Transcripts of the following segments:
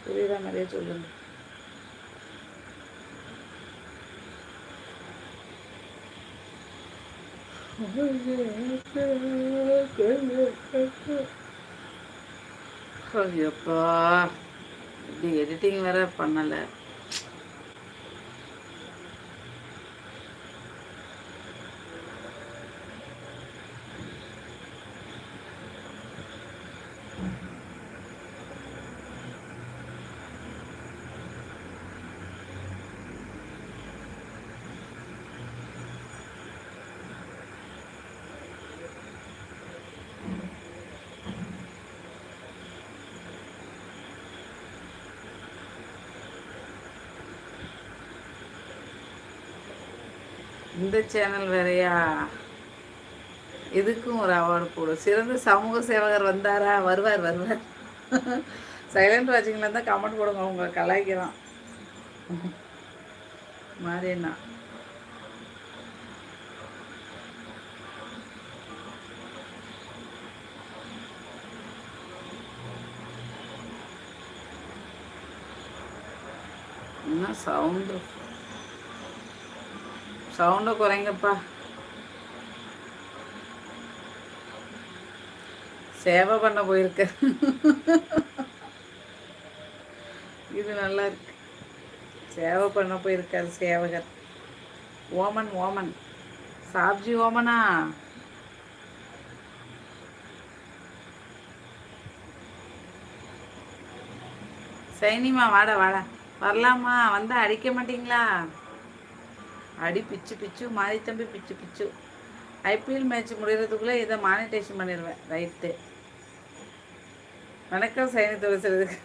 புரியுற மாதிரியே சொல்லுங்க. ஐயோப்பா, இப்படி எடிட்டிங் வேற பண்ணலை. இந்த சேனல் வேறையா? இதுக்கும் ஒரு அவார்டு போடும். சிறந்த சமூக சேவகர் வந்தாரா? வருவார் வருவார். சைலண்ட் வாட்சிங்கில் இருந்தால் கமெண்ட் போடுங்க, அவங்க கலாய்க்கிறான் மாரியண்ணா. என்ன சவுண்டை குறைங்கப்பா. சேவை பண்ண போயிருக்க. இது நல்லா இருக்கு. சேவை பண்ண போயிருக்காரு சேவகர். ஓமன் சாப்ஜி ஓமனா. சைனிமா வாடா வரலாமா? வந்தா அடிக்க மாட்டீங்களா? அடி பிச்சு மாறி தம்பி பிச்சு. ஐபிஎல் மேட்ச் முடிகிறதுக்குள்ளே இதை மானிட்டேஷன் பண்ணிடுவேன். ரைட்டு. வணக்கம் சைனி தொழிற்சதுக்கு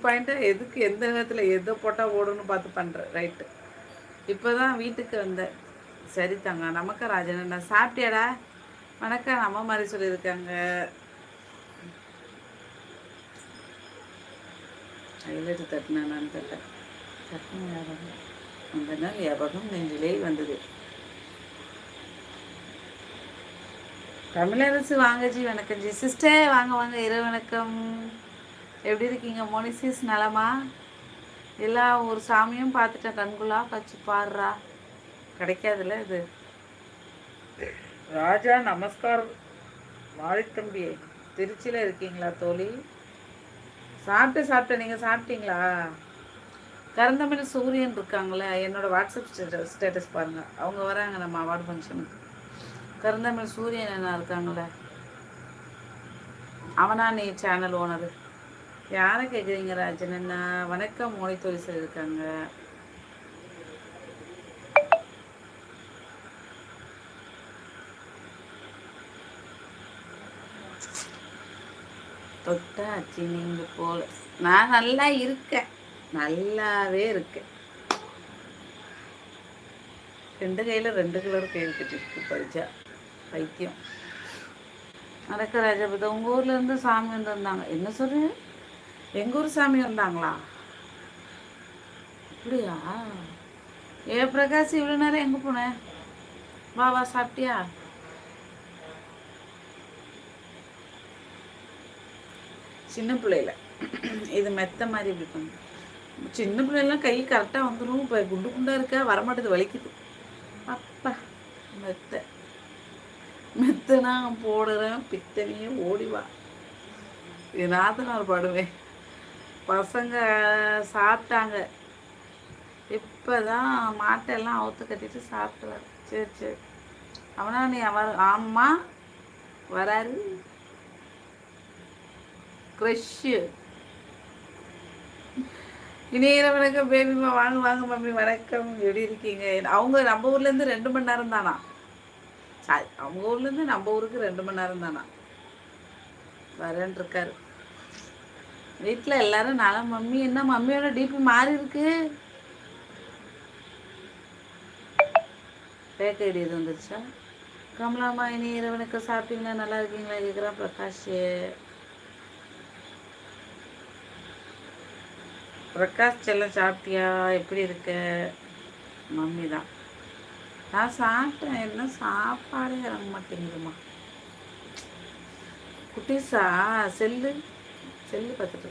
பாயிண்ட்டாக எதுக்கு எந்த நேரத்தில் எதை போட்டால் ஓடுன்னு பார்த்து பண்ணுறேன். ரைட்டு. இப்போ தான் வீட்டுக்கு வந்தேன். சரி தாங்க. நமக்கு ராஜன் நான் சாப்பிட்டியாடா? வணக்கம். நம்ம மாதிரி சொல்லியிருக்காங்க. ஹைலைட்டு தட்டினேன் நான் தட்டேன். ஞாபகம் அந்த நாள் ஞாபகம் நெஞ்சிலே வந்தது. தமிழரசு வாங்க ஜி. வணக்கம் ஜி. சிஸ்டர் வாங்க இரவு வணக்கம். எப்படி இருக்கீங்க மோனிசிஸ்? நலமா? எல்லா ஒரு சாமியும் பார்த்துட்டேன். கண்குள்ளா கட்சி பாடுறா கிடைக்காதுல்ல இது. ராஜா நமஸ்காரம். மாரித்தம்பி திருச்சியில் இருக்கீங்களா தோழி? சாப்பிட்டேன். நீங்கள் சாப்பிட்டீங்களா? கருந்தமிழ் சூரியன் இருக்காங்களே, என்னோட வாட்ஸ்அப் ஸ்டேட்டஸ் பாருங்கள். அவங்க வராங்க நம்ம அவார்டு ஃபங்க்ஷனுக்கு. கருந்தமிழ் சூரியன் என்ன இருக்காங்களே, அவனா நீ சேனல் ஓனரு? யாரை கேட்குறீங்க ராஜன்? என்ன வணக்கம். மோனி தொழில் இருக்காங்க. தொட்டாச்சு நீங்க போல. நான் நல்லா இருக்கேன், நல்லாவே இருக்கேன். 2 கையில் 2 கலர் கயிறு கட்டிருக்கு. பரிச்சா பைத்தியம். நடக்க ராஜாபதி. உங்கள் ஊர்லேருந்து சாமி வந்தாங்க. என்ன சொல்ற? எங்கள் ஊர் சாமி வந்தாங்களா? அப்படியா? பிரகாஷ் இவ்வளோ நேரம் எங்கே போனேன்? வா சாப்பிட்டியா? சின்ன பிள்ளையில இது மெத்த மாதிரி இப்படி பண்ணு. சின்ன பிள்ளைலாம் கை கரெக்டாக வந்துடும். இப்போ குண்டாக இருக்கா, வரமாட்டேது, வலிக்குது. அப்பா மெத்தனா போடுறேன். பித்தனையும் ஓடிவா. இது நாத்தனார் பாடுவேன். பசங்க சாப்பிட்டாங்க. இப்போ தான் மாட்டெல்லாம் அவுத்து கட்டிட்டு சாப்பிட்றாரு. சரி அவனா நீ ஆமா வராரு. க்ரஷ்ஷு இனியிற வணக்கம் பேபிமா. வாங்க மம்மி வணக்கம். எப்படி இருக்கீங்க? அவங்க நம்ம ஊர்லேருந்து 2 மணி நேரம் தானா? சாரி, அவங்க ஊர்லேருந்து நம்ம ஊருக்கு 2 மணி நேரம் தானா? வரேன் இருக்காரு. வீட்டில் எல்லாரும் நல்லா. மம்மி என்ன மம்மியோட டிபி மாறி இருக்கு? பேக் ஐடி எது வந்துருச்சா? கமலாமா இனியிற வணக்கம். சாப்பிட்டீங்களா? நல்லா இருக்கீங்களா கேட்குறான் பிரகாஷ். பிரகாஷ் செல்லம் சாப்பிட்டியா? எப்படி இருக்க? மம்மி தான். நான் சாப்பிட்டேன். என்ன சாப்பாடே இறங்க மாட்டேங்குதுமா. குட்டீஸா செல்லு பார்த்துட்டு